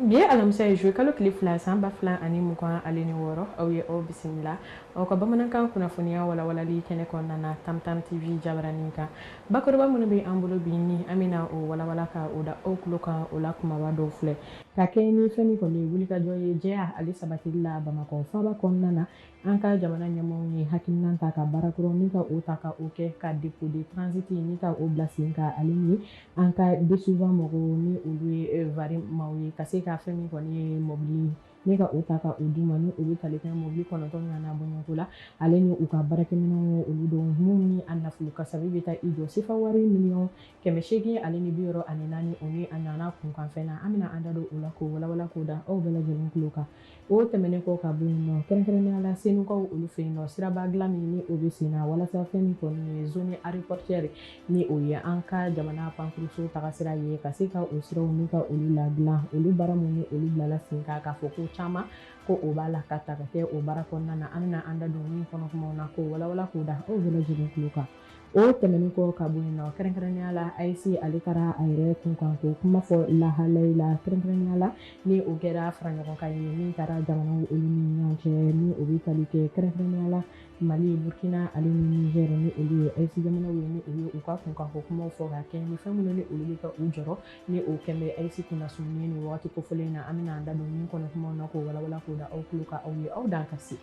Bien alamisa ye joué kalo tile fila san ba fila ani mugan ale ni wɔɔrɔ aw ye aw bisimila aw ka bamanankan kunnafoniya walawalali kɛnɛ kɔnɔna na Tamtam TV jabaranin kan bakɔrɔba minnu bɛ an bolo bi ni an bɛna o walawala ka o da aw tulo kan o la kumaba dɔw filɛ ka kɛ ni fɛn min kɔni ye wulikajɔ ye jɛya ale sabatili la Bamakɔ faaba kɔnɔna na an ka jamana ɲɛmɔgɔw ye hakilina ta ka baara kuraw ni ka o ta ka o kɛ ka dépôt de transit ni ka o bila sen kan ale ni an ka déçoivant mɔgɔw ni olu ye vari maaw ye ka se ka fɛn min kɔni ye mobili ne ka o ta ka o d'u ma ni olu tali kɛ mobili 9 ɲana bɔɲɔgɔnko la ale ni u ka baarakɛminɛnw olu don mun ni a nafolo kasabi bɛ taa i jɔ sefa wari miliyɔn 800 ale ni 64 o ni a ɲana kunkanfɛn na an bɛna an da don o la k'o walawala k'o da aw bɛɛ lajɛlen tulo kan o tɛmɛnen kɔ ka bɔ yen nɔ kɛrɛnkɛrɛnnenya la Senukaw olu fɛ yen nɔ siraba dilan min ni o bɛ sen na walasa fɛn min kɔni ye zone aéroportuaire ni o ye an ka jamana pankuruso tagasira ye ka se ka o siraw ni ka olu ladilan olu baara mun ni olu bilala sen kan k'a fɔ ko caman ko o b'a la ka ta ka kɛ o baara kɔnɔna na an bɛna an da don min kɔnɔ kumaw na k'o walawala k'o da aw bɛɛ lajɛlen tulo kan o tɛmɛnen kɔ ka bɔ yen nɔ kɛrɛnkɛrɛnnenya la AEC ale taara a yɛrɛ kun kan k'o kuma fɔ lahalayi la kɛrɛnkɛrɛnnenya la ni o kɛra faraɲɔgɔnkan ye min taara jamanaw olu ni ɲɔgɔn cɛ ni o bɛ tali kɛ kɛrɛnkɛrɛnnenya la Mali Burkina ale ni Niger ni olu ye AEC jamanaw ye ni olu ye u ka kunkanko kumaw fɔ ka kɛ ni fɛn minnu ni olu bɛ ka u jɔrɔ ni o kɛn bɛ AEC kunnasumuni ni wagati kofɔlen na an bɛna an da don min kɔnɔ kumaw na k'o walawala k'o da aw tulo kan aw ye aw dan ka se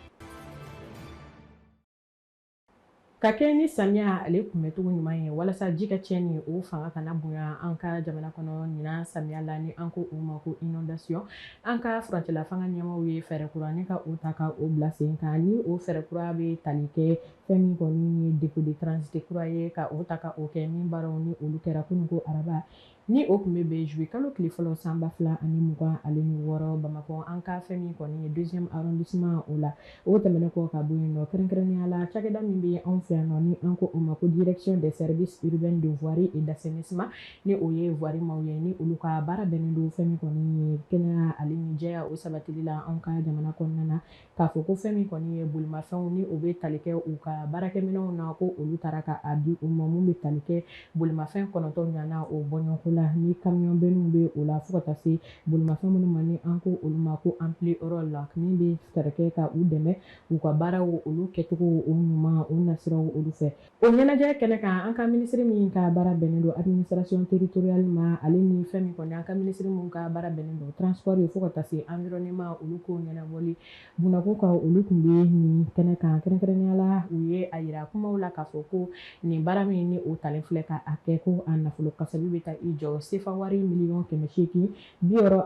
ka kɛ ni samiya ale kunbɛcogo ɲuman ye walasa ji ka tiɲɛni o fanga kana bonya an ka jamana kɔnɔ ɲina samiya la ni an ko o ma ko inondation an ka furancɛla fanga ɲɛmaw ye fɛɛrɛ kura ni ka o ta ka o bila sen kan ni o fɛɛrɛ kura bɛ tali kɛ fɛn min kɔni ye dépôt de transit kura ye ka o ta ka o kɛ min baaraw ni olu kɛra kunun ko araba ni o tun bɛ bɛn juillet kalo tile fɔlɔ san 2026 Bamakɔ an ka fɛn min kɔni ye 2e arrondissement o la o tɛmɛnen kɔ ka bɔ yen nɔ kɛrɛnkɛrɛnnenya la cakɛda min bɛ anw fɛ yan nɔ ni an ko o ma ko direction des services urbains de voirie et d'assainissement ni o ye voirie maaw ye ni olu ka baara bɛnnen don fɛn min kɔni ye kɛnɛya ale ni jɛya o sabatili la an ka jamana kɔnɔna na k'a fɔ ko fɛn min kɔni ye bolimafɛnw ni o bɛ tali kɛ u ka baarakɛminɛnw na ko olu taara ka a di u ma mun bɛ tali kɛ bolimafɛn 9 ɲana o bɔɲɔgɔnko la ni camion benninw bɛ o la fo ka taa se bolimafɛn minnu ma ni an ko olu ma ko ampli Europe la min bɛ fɛɛrɛ kɛ ka u dɛmɛ u ka baaraw olu kɛcogo o ɲuman o nasiraw olu fɛ o ɲɛnajɛ kɛnɛ kan an ka minisiri min ka baara bɛnnen don administration territoriale ma ale ni fɛn min kɔni an ka minisiri min ka baara bɛnnen don transport ye fo ka taa se environnement olu ko ɲɛnabɔli bunako kan olu tun bɛ nin kɛnɛ kan kɛrɛnkɛrɛnnenya la u ye a yira kumaw la k'a fɔ ko nin baara min ni o talen filɛ ka a kɛ ko a nafolo kasabi bɛ taa i jɔ sefa wari miliyɔn 800 64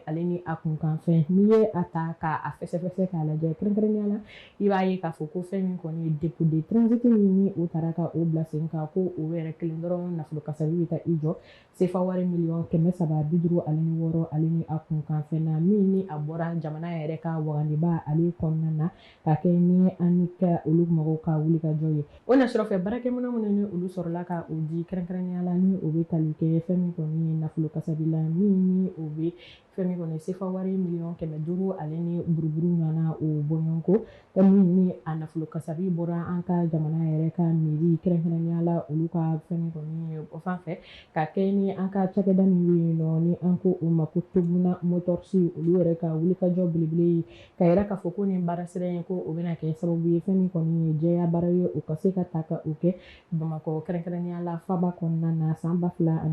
ale ni a kunkanfɛn n'i ye a ta k'a fɛsɛfɛsɛ k'a lajɛ kɛrɛnkɛrɛnnenya la i b'a ye k'a fɔ ko fɛn min kɔni ye dépôt de transit min ni o taara ka o bila sen kan ko o yɛrɛ kelen dɔrɔn nafolo kasabi bɛ taa i jɔ sefa wari miliyɔn 356 ale ni a kunkanfɛn na min ni a bɔra jamana yɛrɛ ka waganiba ale kɔnɔna na ka kɛ ni an ka olu mɔgɔw ka wulikajɔ ye o na sira fɛ baarakɛminɛn minnu ni olu sɔrɔla ka o di kɛrɛnkɛrɛnnenya la ni o bɛ tali kɛ fɛn min kɔni ye nafolo kasabi la min ni o bɛ fɛn min kɔni sefa wari miliyɔn 500 ale ni buruburu ɲana o bɔɲɔgɔnko min ni a nafolo kasabi bɔra an ka jamana yɛrɛ ka mairie kɛrɛnkɛrɛnnenya la olu ka fɛn min kɔni ye o fan fɛ ka kɛ ni an ka cakɛda min bɛ yen nɔ ni an ko o ma ko Tobuna Motors olu yɛrɛ ka wulikajɔ belebele ye ka yira k'a fɔ ko nin baara sira in ko o bɛna kɛ sababu ye fɛn min kɔni ye jɛya baara ye o ka se ka ta ka o kɛ Bamakɔ kɛrɛnkɛrɛnnenya la faaba kɔnɔna na san 2026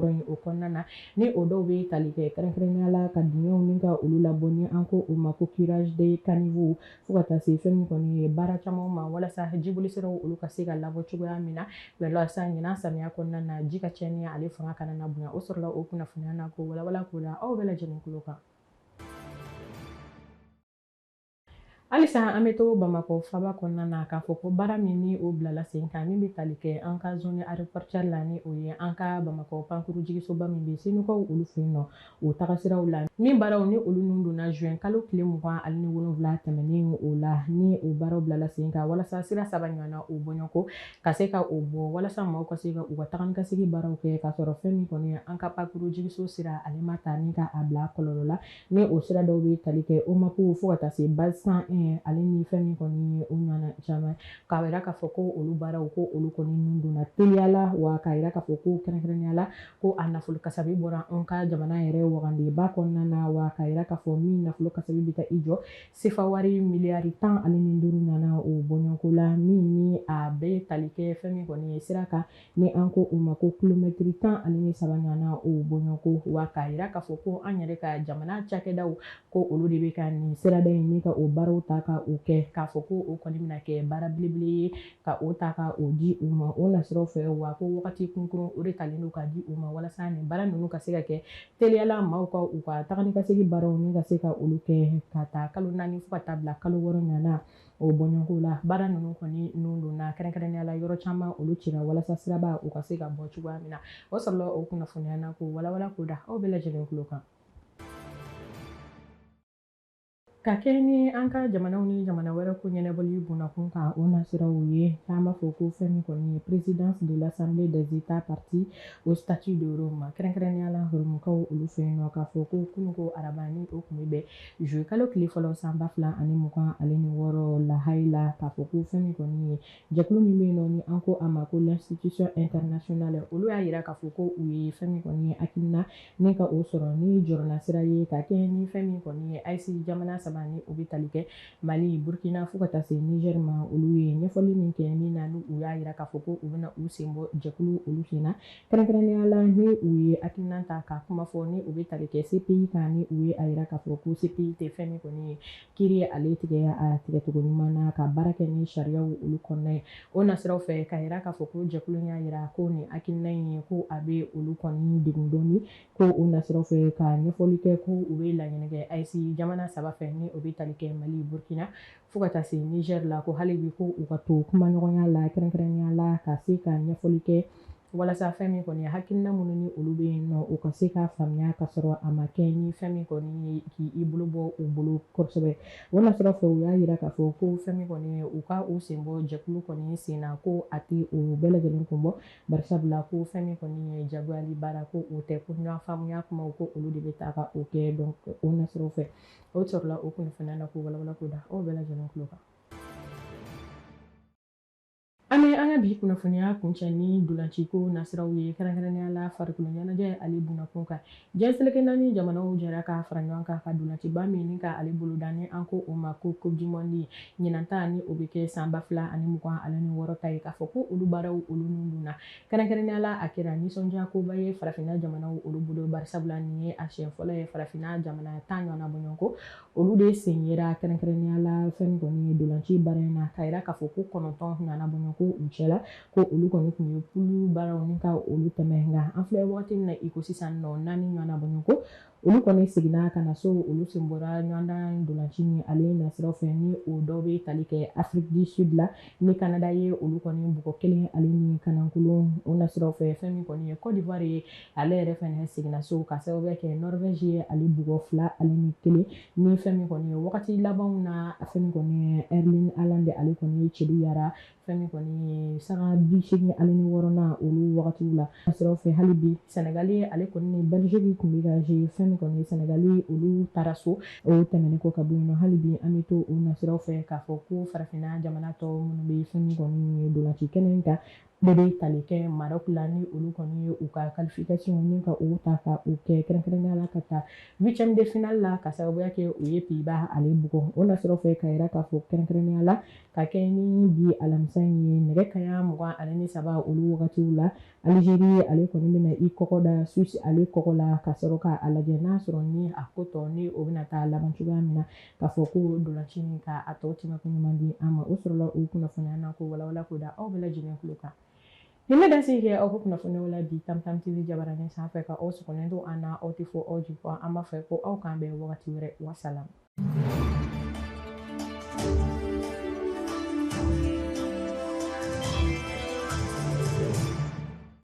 in o kɔnɔna na ni o dɔw bɛ tali kɛ kɛrɛnkɛrɛnnenya la ka dingɛw ni ka olu labɔ ni an ko o ma ko curage de caniveau fo ka taa se fɛn min kɔni ye baara caman ma walasa jibolisiraw olu ka se ka labɔ cogoya min na walasa ɲinan samiya kɔnɔna na ji ka tiɲɛni ale fanga kana na bonya o sɔrɔla o kunnafoniya na ko walawala k'o da aw bɛɛ lajɛlen tulo kan halisa an bɛ to Bamakɔ faaba kɔnɔna na k'a fɔ ko baara min ni o bilala sen kan min bɛ tali kɛ an ka zone aéroportuaire la ni o ye an ka Bamakɔ pankuru jigisoba min bɛ Senukaw olu fɛ yen nɔ o tagasiraw la min baaraw ni olu nun donna juin kalo tile 27 tɛmɛnen o la ni o baaraw bilala sen kan walasa sira 3 ɲɔgɔnna o bɔɲɔgɔnko ka se ka o bɔ walasa maaw ka se ka u ka taganikasegi baaraw kɛ k'a sɔrɔ fɛn min kɔni ye an ka pankuru jigiso sira ale ma ta ni ka a bila kɔlɔlɔ la ni o sira dɔw bɛ tali kɛ o ma ko fo ka taa se base 101 ale ni fɛn min kɔni ye o ɲɔgɔnna caman k'a yira k'a fɔ ko olu baaraw ko olu kɔni nun donna teliya la wa k'a yira k'a fɔ ko kɛrɛnkɛrɛnnenya la ko a nafolo kasabi bɔra an ka jamana yɛrɛ wagandiba kɔnɔna na wa k'a yira k'a fɔ min nafolo kasabi bɛ taa i jɔ sefa wari miliyari 15 nana o bɔɲɔgɔnko la min ni a bɛɛ tali kɛ fɛn min kɔni ye sira kan ni an ko o ma ko kilomɛtiri 13 ɲana o bɔɲɔgɔnko wa k'a yira k'a fɔ ko an yɛrɛ ka jamana cakɛdaw ko olu de bɛ ka nin sirada in ni ka o baaraw ta ka o kɛ k'a fɔ ko o kɔni bɛna kɛ baara belebele ye ka o ta ka o di u ma o nasiraw fɛ wa ko wagati kunkurun o de talen don ka di u ma walasa nin baara ninnu ka se ka kɛ teliyala maaw ka u ka taga ni ka segin baaraw ni ka se ka olu kɛ ka taa kalo 4 fo ka taa bila kalo 6 ɲana o bɔɲɔgɔnko la baara ninnu kɔni nun donna kɛrɛnkɛrɛnnenya la yɔrɔ caman olu cira walasa siraba u ka se ka bɔ cogoya min na o sɔrɔla o kunnafoniya na ko walawala ko da aw bɛɛ lajɛlen tulo kan. Ka kɛ ni an ka jamanaw ni jamana wɛrɛ ko ɲɛnɛbɔli bunakun kan o nasiraw ye k'an b'a fɔ ko fɛn min kɔni ye présidence de l'Assemblée des États partis au statut de Rome kɛrɛnkɛrɛnnenya la hɔrɔmukaw olu fɛ yen nɔ k'a fɔ ko kununko araba ni o kun bɛ bɛn juillet kalo tile fɔlɔ san 2026 lahayi la k'a fɔ ko fɛn min kɔni ye jɛkulu min bɛ yen nɔ ni an ko a ma ko l'institution internationale olu y'a yira k'a fɔ ko u ye fɛn min kɔni ye hakilina ni ka o sɔrɔ ni jɔrɔna sira ye ka kɛ ni fɛn min kɔni ye AES jamana saba ni o bɛ tali kɛ Mali Burkina fo ka taa se Niger ma olu ye ɲɛfɔli min kɛ min na u y'a yira k'a fɔ ko u bɛna u sen bɔ jɛkulu olu sen na kɛrɛnkɛrɛnnenya la ni u ye hakilina ta ka kuma fɔ ni u bɛ tali kɛ CPI kan ni u ye a yira k'a fɔ ko CPI tɛ fɛn min kɔni ye kiiri ye ale tigɛ a tigɛcogo ɲuman na ka baara kɛ ni sariyaw olu kɔnɔna ye o nasiraw fɛ ka yira k'a fɔ ko jɛkulu y'a yira ko nin hakilina in ye ko a bɛ olu kɔni degun dɔɔni ko o nasiraw fɛ ka ɲɛfɔli kɛ ko u bɛ laɲini kɛ AES jamana saba fɛ ni o bɛ tali kɛ Mali Burkina fo ka taa se Niger la ko hali bi ko u ka to kumaɲɔgɔnya la kɛrɛnkɛrɛnnenya la ka se ka ɲɛfɔli kɛ walasa fɛn min kɔni hakilina minnu ni olu bɛ yen nɔ u ka se ka faamuya ka sɔrɔ a ma kɛ ni fɛn min kɔni ye k'i bolo bɔ u bolo kosɛbɛ o nasiraw fɛ u y'a yira k'a fɔ ko fɛn min kɔni ye u ka u sen bɔ jɛkulu kɔni sen na ko a tɛ u bɛɛ lajɛlen kun bɔ barisabula ko fɛn min kɔni ye jagoyali baara ko o tɛ ko ɲɔgɔn faamuya kumaw ko olu de bɛ taa ka o kɛ donc o nasiraw fɛ o sɔrɔla o kunnafoniya na ko walawala ko da aw bɛɛ lajɛlen tulo kan. An bɛ an ka bi kunnafoniya kuncɛ ni dolanciko nasiraw ye kɛrɛnkɛrɛnnenya la farikolo ɲɛnajɛ ale bunakun kan diɲɛ seleke naani jamanaw jɛra ka fara ɲɔgɔn kan ka dolanciba min ni ka ale boloda ni an ko o ma ko coupe du monde ɲinan ta ni o bɛ kɛ san 2026 ta ye k'a fɔ ko olu baaraw olu nun donna kɛrɛnkɛrɛnnenya la a kɛra nisɔndiyakoba ye farafinna jamanaw olu bolo barisabula nin ye a siɲɛ fɔlɔ ye farafinna jamana 10 ɲɔgɔnna bɔɲɔgɔnko olu de sen yera kɛrɛnkɛrɛnnenya la fɛn min kɔni ye dolanci baara in na k'a yira k'a fɔ ko 9 ɲɔgɔnna bɔɲɔgɔnko u cɛla ko olu kɔni kun ye pulu baaraw ni ka olu tɛmɛ nka an filɛ wagati min na i ko sisan nɔ 4 ɲɔgɔnna bɔɲɔgɔnko olu kɔni seginna ka na so olu sen bɔra ɲɔgɔndan dolanci ni ale nasiraw fɛ ni o dɔw bɛ tali kɛ Afrique du Sud la ni Canada ye olu kɔni bugɔ kelen ale ni kanankolon o nasiraw fɛ fɛn min kɔni ye Côte d'Ivoire ye ale yɛrɛ fɛnɛ seginna so ka sababuya kɛ Norvège ye ale bugɔ 2 ale ni 1 ni fɛn min kɔni ye wagati labanw na fɛn min kɔni ye Erling Haaland ale kɔni ye celu yara fɛn min kɔni ye saga 86 ale ni 6nan olu wagatiw la nasiraw fɛ hali bi Senegal ale kɔni ni Belgique kun bɛ ka jouer fɛn min kɔni ye Senegal olu taara so o tɛmɛnen kɔ ka bɔ yen nɔ hali bi an bɛ to o nasiraw fɛ k'a fɔ ko farafinna jamana tɔw minnu bɛ fɛn min kɔni ye dolanci kɛnɛ in kan bɛɛ bɛ tali kɛ Maroc la ni olu kɔni ye u ka qualification ni ka o ta ka o kɛ kɛrɛnkɛrɛnnenya la ka taa 8e de finale la ka sababuya kɛ u ye Pays-Bas ale bugɔ o nasiraw fɛ ka yira k'a fɔ kɛrɛnkɛrɛnnenya la ka kɛ ni bi alamisa in ye nɛgɛ kaɲa 23 olu wagatiw la Algérie ale kɔni bɛna i kɔkɔ da Suisse ale kɔkɔ la ka sɔrɔ ka a lajɛ n'a sɔrɔ ni a ko tɔ ni o bɛna taa laban cogoya min na k'a fɔ ko dolanci in ka a tɔ tɛmɛ ko ɲuman di an ma o sɔrɔla o kunnafoniya na ko walawala ko da aw bɛɛ lajɛlen tulo kan. Nin bɛ danse kɛ aw ka kunnafoniyaw la bi Tam Tam TV jabaranin sanfɛ ka aw sɔgɔlen to an na aw tɛ fɔ aw jigin an b'a fɛ ko aw k'an bɛn wagati wɛrɛ wassalam.